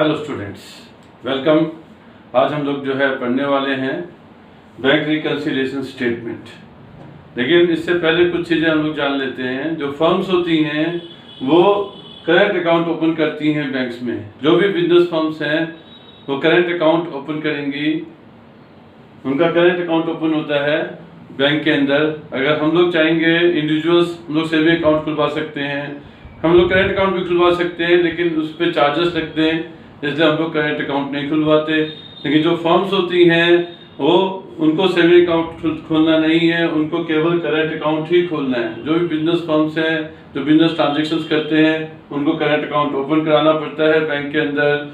Hello students, welcome. आज हम लोग जो है पढ़ने वाले हैं बैंक रिकन्सिलिएशन स्टेटमेंट। लेकिन इससे पहले कुछ चीज़ें हम लोग जान लेते हैं। जो फर्म्स होती हैं वो करंट अकाउंट ओपन करती हैं बैंक्स में। जो भी बिजनेस फर्म्स हैं वो करंट अकाउंट ओपन करेंगी। उनका करंट अकाउंट ओपन होता है बैंक के अंदर। अगर हम लोग चाहेंगे इंडिविजुअल्स, हम लोग सेविंग अकाउंट खुलवा सकते हैं, हम लोग करंट अकाउंट भी खुलवा सकते हैं, लेकिन उस पर चार्जेस लगते हैं, इसलिए हम लोग करंट अकाउंट नहीं खुलवाते। लेकिन जो फर्म्स होती हैं वो उनको सेविंग अकाउंट खोलना नहीं है, उनको केवल करंट अकाउंट ही खोलना है। जो भी बिजनेस फर्म्स हैं, जो बिजनेस ट्रांजेक्शन्स करते हैं, उनको करंट अकाउंट ओपन कराना पड़ता है बैंक के अंदर।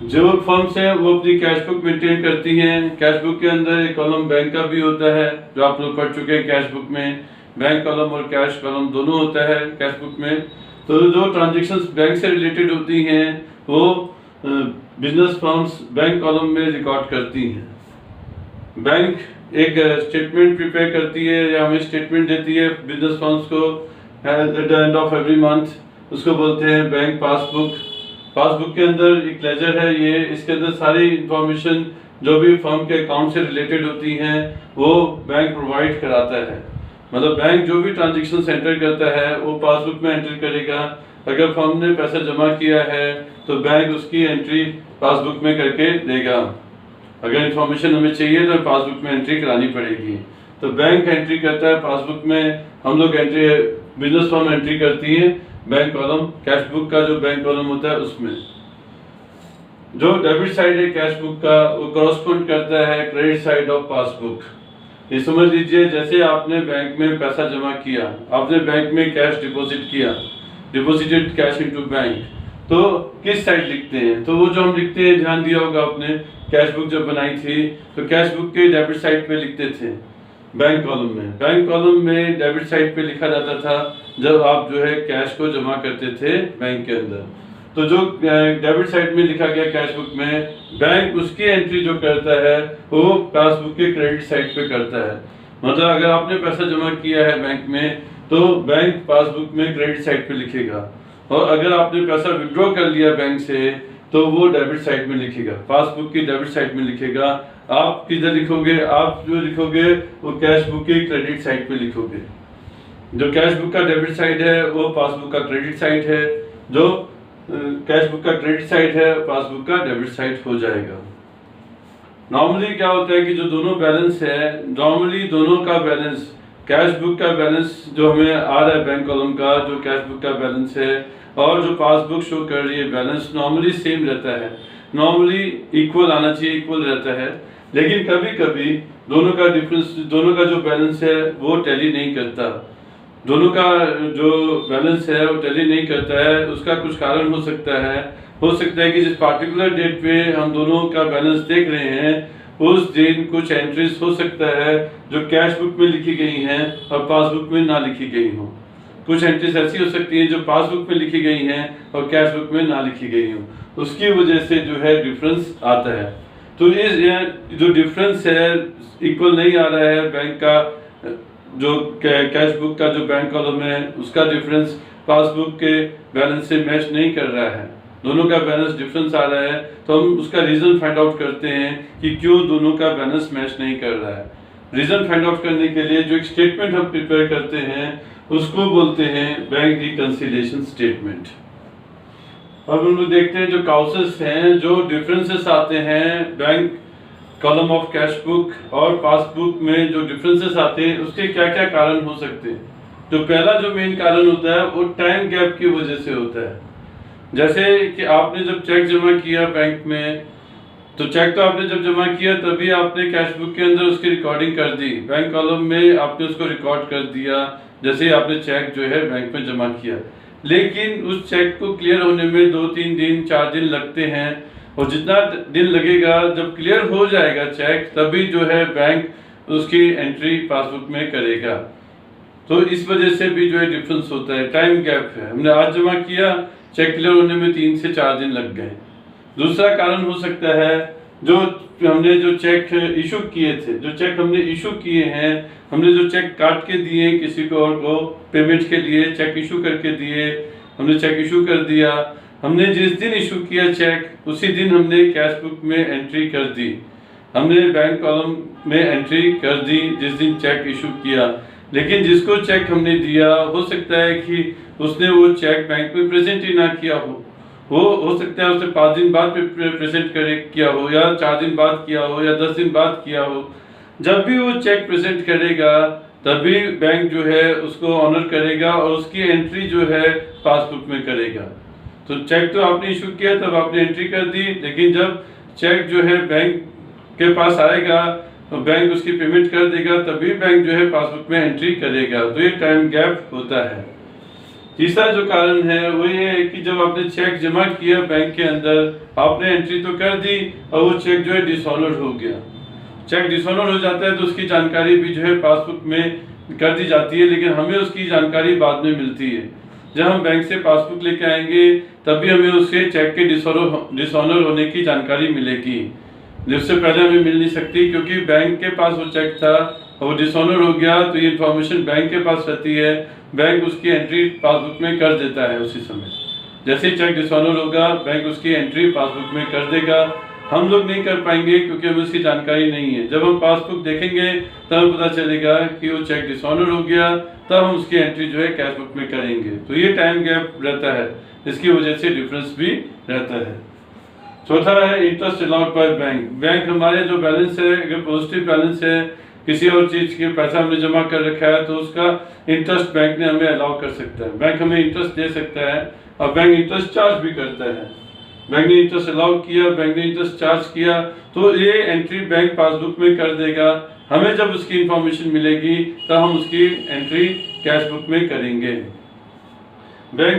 जो फर्म्स हैं वो अपनी कैश बुक मेंटेन करती हैं। कैश बुक के अंदर एक कॉलम बैंक का भी होता है, जो आप लोग पढ़ चुके हैं। कैश बुक में बैंक कॉलम और कैश कॉलम दोनों होता है कैश बुक में। तो जो ट्रांजेक्शन्स बैंक से रिलेटेड होती हैं वो बिजनेस फर्म्स बैंक कॉलम में रिकॉर्ड करती हैं। बैंक एक स्टेटमेंट प्रिपेयर करती है या हमें स्टेटमेंट देती है बिजनेस फर्म्स को at the end of every month. उसको बोलते हैं बैंक पासबुक। पासबुक के अंदर एक लेजर है ये, इसके अंदर सारी इंफॉर्मेशन जो भी फर्म के अकाउंट से रिलेटेड होती हैं वो बैंक प्रोवाइड कराता है। मतलब बैंक जो भी ट्रांजेक्शन एंटर करता है वो पासबुक में एंटर करेगा। अगर फर्म ने पैसा जमा किया है तो बैंक उसकी एंट्री पासबुक में करके देगा। अगर इंफॉर्मेशन हमें चाहिए तो पासबुक में एंट्री करानी पड़ेगी। तो बैंक एंट्री करता है पासबुक में, हम लोग एंट्री बिजनेस फर्म एंट्री करती है बैंक कॉलम, कैश बुक का जो बैंक कॉलम होता है उसमें। जो डेबिट साइड है कैश बुक का वो कॉरस्पॉन्ड करता है क्रेडिट साइड ऑफ पासबुक। ये समझ लीजिए जैसे आपने बैंक में पैसा जमा किया, आपने बैंक में कैश डिपॉजिट किया, डिपॉजिटेड कैश इनटू बैंक, तो किस साइड लिखते हैं? तो वो जो हम लिखते हैं, ध्यान दिया होगा आपने, कैश बुक जब बनाई थी तो कैश बुक के डेबिट साइड पे लिखते थे बैंक कॉलम में। बैंक कॉलम में डेबिट साइड पे लिखा जाता था जब आप जो है कैश को जमा करते थे बैंक के अंदर। तो जो डेबिट साइड में लिखा गया कैश बुक में, बैंक उसकी एंट्री जो करता है वो पासबुक के क्रेडिट साइड पे करता है। मतलब अगर आपने पैसा जमा किया है बैंक में तो बैंक पासबुक में क्रेडिट साइड पे लिखेगा, और अगर आपने पैसा विड्रॉ कर लिया बैंक से तो वो डेबिट साइड में लिखेगा, पासबुक की डेबिट साइड में लिखेगा। आप किधर लिखोगे? आप जो लिखोगे वो कैश बुक की क्रेडिट साइड पे लिखोगे। जो कैश बुक का डेबिट साइड है वो पासबुक का क्रेडिट साइड है, जो कैश बुक का क्रेडिट साइड है पासबुक का डेबिट साइड हो जाएगा। नॉर्मली क्या होता है कि जो दोनों बैलेंस है, नॉर्मली दोनों का बैलेंस, कैश बुक का बैलेंस जो हमें आ रहा है बैंक कॉलम का, जो कैश बुक का बैलेंस है, और जो पासबुक शो कर रही है बैलेंस, नॉर्मली सेम रहता है। नॉर्मली इक्वल आना चाहिए, इक्वल रहता है। लेकिन कभी कभी दोनों का डिफरेंस, दोनों का जो बैलेंस है वो टैली नहीं करता। दोनों का जो बैलेंस है वो टैली नहीं करता है। उसका कुछ कारण हो सकता है। हो सकता है कि जिस पार्टिकुलर डेट पे हम दोनों का बैलेंस देख रहे हैं उस दिन कुछ एंट्रीज हो सकता है जो कैश बुक में लिखी गई हैं और पासबुक में ना लिखी गई हो। कुछ एंट्रीज ऐसी हो सकती है जो पासबुक में लिखी गई हैं और कैश बुक में ना लिखी गई हो। उसकी वजह से जो है डिफरेंस आता है। तो इस जो डिफरेंस है इक्वल नहीं आ रहा है बैंक का, जो कैश बुक का जो बैंक कॉलम है उसका डिफरेंस पासबुक के बैलेंस से मैच नहीं कर रहा है, दोनों का बैलेंस डिफरेंस आ रहा है। तो हम उसका रीजन फाइंड आउट करते हैं कि क्यों दोनों का बैलेंस मैच नहीं कर रहा है। रीजन फाइंड आउट करने के लिए जो एक स्टेटमेंट हम प्रिपेयर करते हैं उसको बोलते हैं बैंक रिकन्सिलिएशन स्टेटमेंट। अब हम लोग देखते हैं जो काउसेस हैं, जो डिफरेंसेस आते हैं bank column of cash book और पासबुक में, जो डिफरेंसेस आते हैं उसके क्या क्या कारण हो सकते हैं। तो पहला जो मेन कारण होता है वो टाइम गैप की वजह से होता है। जैसे कि आपने जब चेक जमा किया बैंक में, तो चेक तो आपने जब जमा किया तभी आपने कैश बुक के अंदर उसकी रिकॉर्डिंग कर दी, बैंक कॉलम में आपने उसको रिकॉर्ड कर दिया जैसे आपने चेक जो है बैंक में जमा किया। लेकिन उस चेक को क्लियर होने में 2-3 दिन 4 दिन लगते हैं, और जितना दिन लगेगा जब क्लियर हो जाएगा चेक तभी जो है बैंक उसकी एंट्री पासबुक में करेगा। तो इस वजह से भी जो है डिफरेंस होता है, टाइम गैप है। हमने आज जमा किया, चेक क्लियर होने में 3 से 4 दिन लग गए। दूसरा कारण हो सकता है जो हमने जो चेक इशू किए थे, जो चेक हमने इशू किए हैं, हमने जो चेक काट के दिए किसी को और को पेमेंट के लिए, चेक इशू करके दिए, हमने चेक इशू कर दिया, हमने जिस दिन इशू किया चेक उसी दिन हमने कैश बुक में एंट्री कर दी, हमने बैंक कॉलम में एंट्री कर दी जिस दिन चेक इशू किया। लेकिन जिसको चेक हमने दिया हो सकता है कि उसने वो चेक बैंक में प्रेजेंट ही ना किया हो सकता है उसने 5 दिन बाद प्रेजेंट किया हो, या 4 दिन बाद किया हो, या 10 दिन बाद किया हो। जब भी वो चेक प्रेजेंट करेगा तभी बैंक जो है उसको ऑनर करेगा और उसकी एंट्री जो है पासबुक में करेगा। तो चेक तो आपने इशू किया तब आपने एंट्री कर दी, लेकिन जब चेक जो है बैंक के पास आएगा तो बैंक उसकी पेमेंट कर देगा, तभी बैंक जो है पासबुक में एंट्री करेगा। तो ये टाइम गैप होता है। तीसरा जो कारण है वो ये है कि जब आपने चेक जमा किया बैंक के अंदर, आपने एंट्री तो कर दी और वो चेक जो है डिसऑनर हो गया। चेक डिसऑनर हो जाता है तो उसकी जानकारी भी जो है पासबुक में कर दी जाती है, लेकिन हमें उसकी जानकारी बाद में मिलती है। जब हम बैंक से पासबुक लेके आएंगे तभी हमें उसके चेक के डिसऑनर होने की जानकारी मिलेगी, जिससे पहले हमें मिल नहीं सकती, क्योंकि बैंक के पास वो चेक था और वो डिसऑनर हो गया तो ये इन्फॉर्मेशन बैंक के पास रहती है। बैंक उसकी एंट्री पासबुक में कर देता है उसी समय। जैसे ही चेक डिसऑनर होगा बैंक उसकी एंट्री पासबुक में कर देगा। हम लोग नहीं कर पाएंगे क्योंकि हमें उसकी जानकारी नहीं है। जब हम पासबुक देखेंगे तब पता चलेगा कि वो चेक डिसऑनर हो गया, तब हम उसकी एंट्री जो है कैश बुक में करेंगे। तो ये टाइम गैप रहता है, इसकी वजह से डिफरेंस भी रहता है। चौथा है interest allowed by bank. Bank हमारे जो बैलेंस है, अगर पॉजिटिव बैलेंस है, किसी और चीज के पैसा हमने जमा कर रखा है, तो उसका इंटरेस्ट बैंक ने हमें अलाउ कर सकता है। बैंक हमें इंटरेस्ट दे सकता है और बैंक इंटरेस्ट चार्ज भी करता है। बैंक ने इंटरेस्ट अलाउ किया, बैंक ने इंटरेस्ट चार्ज किया, तो ये एंट्री बैंक पासबुक में कर देगा। हमें जब उसकी इंफॉर्मेशन मिलेगी तब हम उसकी एंट्री कैश बुक में करेंगे। बैंक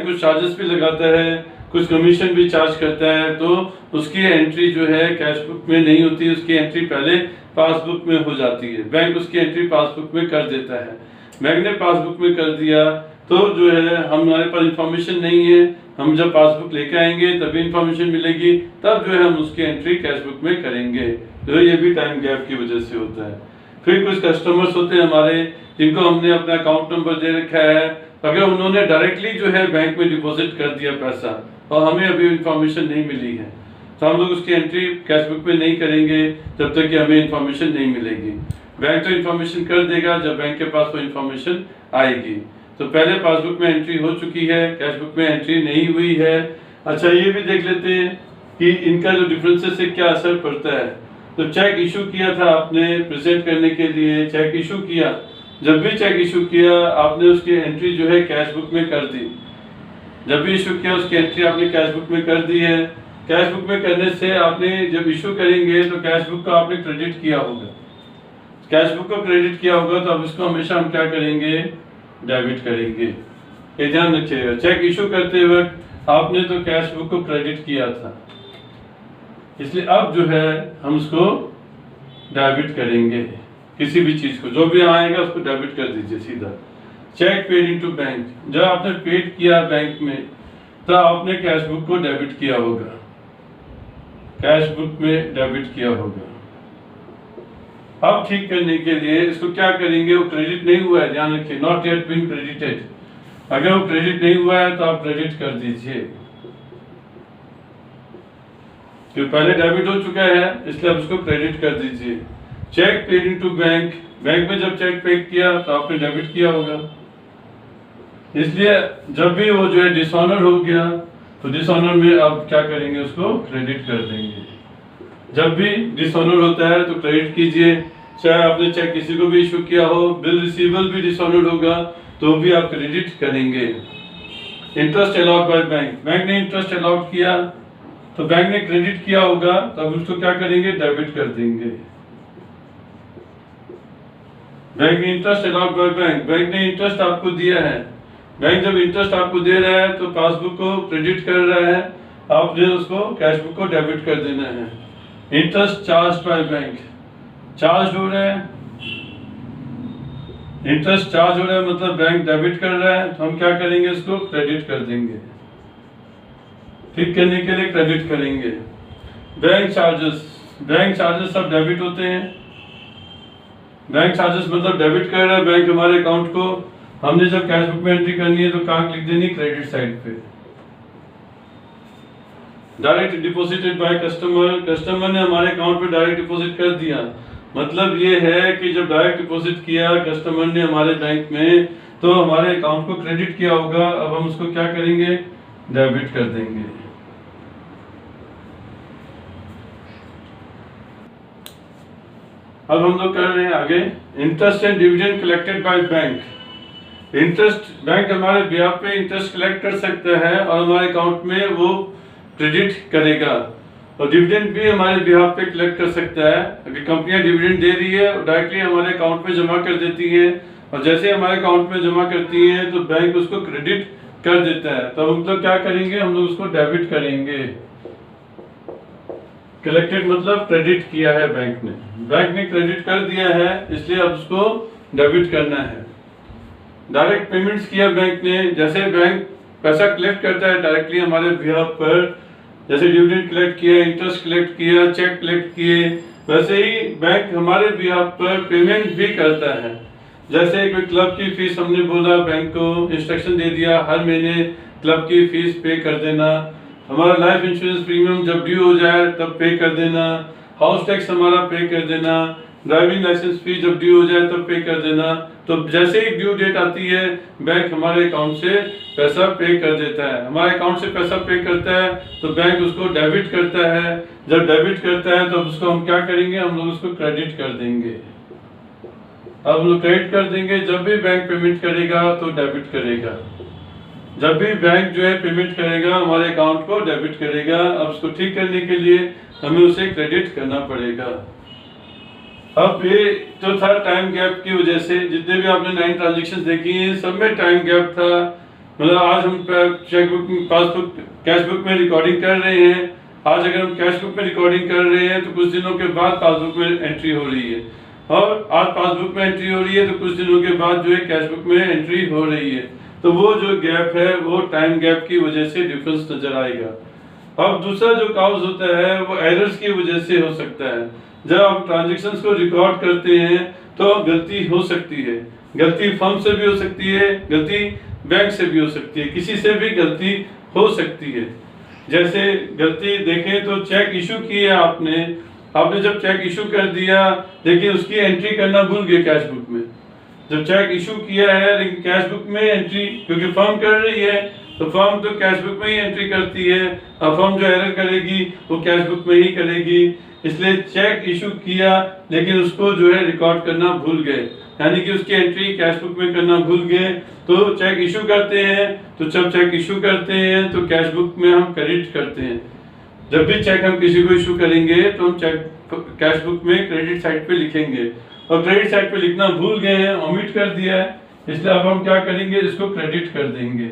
कुछ चार्जेस भी लगाता है, कुछ कमीशन भी चार्ज करता है, तो उसकी एंट्री जो है कैश बुक में नहीं होती, उसकी एंट्री पहले पासबुक में हो जाती है। बैंक उसकी एंट्री पासबुक में कर देता है। बैंक ने पासबुक में कर दिया तो जो है हमारे पास इंफॉर्मेशन नहीं है, हम जब पासबुक लेके आएंगे तभी इंफॉर्मेशन मिलेगी, तब जो है हम उसकी एंट्री कैश बुक में करेंगे। तो ये भी टाइम गैप की वजह से होता है। फिर कुछ कस्टमर्स होते हैं हमारे, जिनको हमने अपना अकाउंट नंबर दे रखा है, अगर उन्होंने डायरेक्टली जो है बैंक में डिपॉजिट कर दिया पैसा और हमें अभी इंफॉर्मेशन नहीं मिली है, तो हम लोग उसकी एंट्री कैश बुक में नहीं करेंगे जब तक कि हमें इंफॉर्मेशन नहीं मिलेगी। बैंक तो इंफॉर्मेशन कर देगा जब बैंक के पास वो इंफॉर्मेशन आएगी। तो पहले पासबुक में एंट्री हो चुकी है, कैश बुक में एंट्री नहीं हुई है। अच्छा, ये भी देख लेते हैं कि इनका जो डिफरेंसेस से क्या असर पड़ता है। तो चेक इशू किया था आपने प्रेजेंट करने के लिए, चेक इशू किया, जब भी चेक इशू किया आपने उसकी एंट्री जो है कैश बुक में कर दी। जब भी इशू किया उसकी एंट्री आपने कैश बुक में कर दी है। कैश बुक में करने से आपने जब इशू करेंगे तो कैश बुक को आपने क्रेडिट किया होगा। कैश बुक को क्रेडिट किया होगा तो अब इसको हमेशा हम क्या करेंगे, डेबिट करेंगे। ये ध्यान रखिएगा, चेक इशू करते वक्त आपने तो कैश बुक को क्रेडिट किया था, इसलिए अब जो है हम उसको डेबिट करेंगे। किसी भी चीज को जो भी आएगा उसको डेबिट कर दीजिए सीधा। चेक पेड इनटू बैंक, जब आपने पेड किया बैंक में तो आपने कैश बुक को डेबिट किया होगा, कैश बुक में डेबिट किया होगा। अब ठीक करने के लिए इसको क्या करेंगे, वो क्रेडिट नहीं हुआ है, ध्यान रखिए, नॉट येट बीन क्रेडिटेड। अगर वो क्रेडिट नहीं हुआ है तो आप क्रेडिट कर दीजिए, क्योंकि पहले डेबिट हो चुका है इसलिए आप उसको क्रेडिट कर दीजिए। Cheque paid into bank, bank में जब चेक पे किया तो आपने डेबिट किया होगा, इसलिए जब भी वो जो है डिसऑनर हो गया तो डिसऑनर में आप क्या करेंगे, उसको क्रेडिट कर देंगे। जब भी डिसऑनर होता है तो क्रेडिट कीजिए। चाहे आपने चेक किसी को भी इशू किया हो, बिल रिसीवेबल भी डिसऑनर होगा तो भी आप क्रेडिट करेंगे। Interest allowed by bank, bank ने इंटरेस्ट अलाउड किया तो बैंक ने क्रेडिट किया होगा, तब उसको क्या करेंगे, डेबिट कर देंगे। बैंक ने interest allowed by bank, bank ने इंटरेस्ट आपको दिया है, बैंक जब इंटरेस्ट आपको दे रहा है तो पासबुक को क्रेडिट कर रहा है, आपने उसको कैश बुक को डेबिट कर देना है। Interest charge by bank, charge हो रहा है, इंटरेस्ट चार्ज हो रहा है मतलब बैंक डेबिट कर रहा है, तो हम क्या करेंगे, इसको क्रेडिट कर देंगे। ठीक करने के लिए क्रेडिट करेंगे। बैंक चार्जेस सब डेबिट होते हैं। बैंक चार्जेस मतलब डेबिट कर रहा है बैंक हमारे अकाउंट को, हमने जब कैश बुक में एंट्री करनी है तो कहाँ लिख देनी, क्रेडिट साइड पे। Direct deposited by customer, customer ने हमारे अकाउंट पे डायरेक्ट डिपॉजिट कर दिया। मतलब ये है कि जब डायरेक्ट डिपॉजिट किया कस्टमर ने हमारे बैंक में, तो हमारे अकाउंट को क्रेडिट किया होगा। अब हम उसको क्या करेंगे, डेबिट कर देंगे। अब हम लोग कर रहे हैं आगे, interest and dividend collected by bank. Interest, bank हमारे बिहाफ पे इंटरेस्ट कलेक्ट कर सकता है और हमारे अकाउंट में वो क्रेडिट करेगा, और डिविडेंड भी हमारे बिहाफ पे कलेक्ट कर सकता है। अगर कंपनियां डिविडेंड दे रही है डायरेक्टली हमारे अकाउंट में जमा कर देती है, और जैसे हमारे अकाउंट में जमा करती है तो बैंक उसको क्रेडिट कर देता है। तो हम लोग क्या करेंगे, हम लोग उसको डेबिट करेंगे। कलेक्टेड मतलब क्रेडिट किया है बैंक ने क्रेडिट कर दिया है, इसलिए अब उसको डेबिट करना है। डायरेक्ट पेमेंट्स किया बैंक ने, जैसे बैंक पैसा कलेक्ट करता है डायरेक्टली हमारे बिहाफ पर, जैसे डिविडेंड कलेक्ट किया, इंटरेस्ट कलेक्ट किया, चेक कलेक्ट किए, वैसे ही बैंक हमारे बिहाफ पर पेमेंट भी करता है। जैसे कोई क्लब की फीस हमने बोला, बैंक को इंस्ट्रक्शन दे दिया हर महीने क्लब की फीस पे कर देना, हमारा लाइफ इंश्योरेंस प्रीमियम जब ड्यू हो जाए तब पे कर देना, हाउस टैक्स हमारा पे कर देना, ड्राइविंग लाइसेंस फी जब ड्यू हो जाए तब पे कर देना। तो जैसे ही ड्यू डेट आती है बैंक हमारे अकाउंट से पैसा पे कर देता है। हमारे अकाउंट से पैसा पे करता है तो बैंक उसको डेबिट करता है। जब डेबिट करता है तो उसको हम क्या करेंगे, हम लोग उसको क्रेडिट कर देंगे। अब हम लोग क्रेडिट कर देंगे, जब भी बैंक पेमेंट करेगा तो डेबिट करेगा। जब भी बैंक जो है पेमेंट करेगा हमारे अकाउंट को डेबिट करेगा। अब उसको ठीक करने के लिए हमें उसे क्रेडिट करना पड़ेगा। अब ये जो था टाइम गैप की वजह से, जितने भी आपने 9 ट्रांजेक्शन देखी हैं सब में टाइम गैप था। मतलब आज हम चेकबुक, पासबुक, कैशबुक में रिकॉर्डिंग कर रहे हैं, आज अगर हम कैशबुक में रिकॉर्डिंग कर रहे हैं तो कुछ दिनों के बाद पासबुक में एंट्री हो रही है, और आज पासबुक में एंट्री हो रही है तो कुछ दिनों के बाद जो है कैशबुक में एंट्री हो रही है। तो वो जो गैप है वो टाइम गैप की वजह से डिफरेंस नजर आएगा। अब दूसरा जो काउज होता है वो एरर्स की वजह से हो सकता है। जब आप ट्रांजैक्शंस को रिकॉर्ड करते हैं तो गलती हो सकती है, गलती फर्म से भी हो सकती है, गलती बैंक से भी हो सकती है, किसी से भी गलती हो सकती है। जैसे गलती देखें तो चेक इशू किया आपने जब चेक इशू कर दिया लेकिन उसकी एंट्री करना भूल गए कैशबुक में। जब चेक इशू किया है लेकिन कैशबुक में एंट्री, क्योंकि फर्म कर रही है तो फर्म तो कैशबुक में ही एंट्री करती है, और फर्म जो एरर करेगी वो कैशबुक में ही करेगी। इसलिए चेक इशू किया लेकिन उसको जो है रिकॉर्ड करना भूल गए, यानी कि उसकी एंट्री कैशबुक में करना भूल गए। तो चेक इशू करते हैं, तो जब चेक इशू करते हैं तो कैशबुक में हम क्रेडिट करते हैं। जब भी चेक हम किसी को इशू करेंगे तो हम चेक कैशबुक में क्रेडिट साइड पे लिखेंगे, और क्रेडिट साइड पे लिखना भूल गए हैं, ओमिट कर दिया है, इसलिए अब हम क्या करेंगे, इसको क्रेडिट कर देंगे,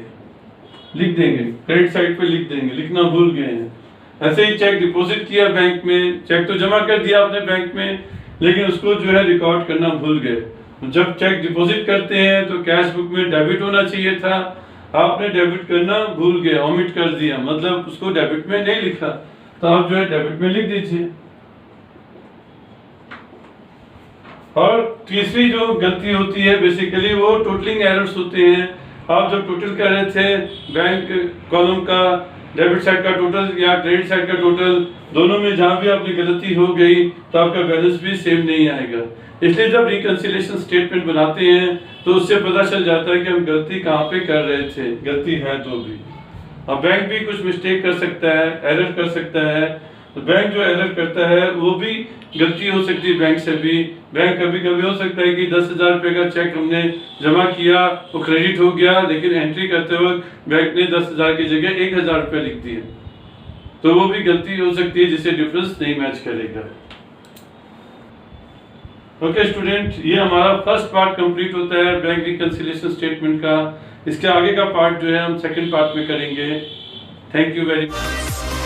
लिख देंगे, क्रेडिट साइड पे लिख देंगे, लिखना भूल गए हैं। ऐसे ही चेक डिपॉजिट किया बैंक में, चेक तो जमा कर दिया आपने बैंक में लेकिन उसको जो है रिकॉर्ड करना भूल गए। जब चेक डिपॉजिट करते हैं तो कैश बुक में डेबिट होना चाहिए था, आपने डेबिट करना भूल गए, ओमिट कर दिया, मतलब उसको डेबिट में नहीं लिखा, तो आप जो है डेबिट में लिख दीजिए। और तीसरी जो गलती होती है बेसिकली वो टोटलिंग एरर्स होते हैं। आप जब टोटल कर रहे थे बैंक कॉलम का, डेबिट साइड का टोटल या क्रेडिट साइड का टोटल, दोनों में जहां भी आपकी गलती हो गई तो आपका बैलेंस भी सेम नहीं आएगा। इसलिए जब रिकंसिलिएशन स्टेटमेंट बनाते हैं तो उससे पता चल जाता है कि हम गलती कहाँ पे कर रहे थे, गलती है तो भी। अब बैंक भी कुछ मिस्टेक कर सकता है, एरर कर सकता है, तो बैंक जो एरर करता है वो भी गलती हो सकती है बैंक से भी। बैंक कभी कभी हो सकता है कि 10,000 रुपए का चेक हमने जमा किया, वो क्रेडिट हो गया, लेकिन एंट्री करते वक्त बैंक ने 10,000 की जगह 1,000 रुपए लिख दिए, तो वो भी गलती हो सकती है जिससे डिफरेंस नहीं मैच करेगा। ओके स्टूडेंट, ये हमारा फर्स्ट पार्ट कंप्लीट होता है बैंक रिकंसिलिएशन स्टेटमेंट का। इसके आगे का पार्ट जो है हम सेकंड पार्ट में करेंगे। Thank you very much.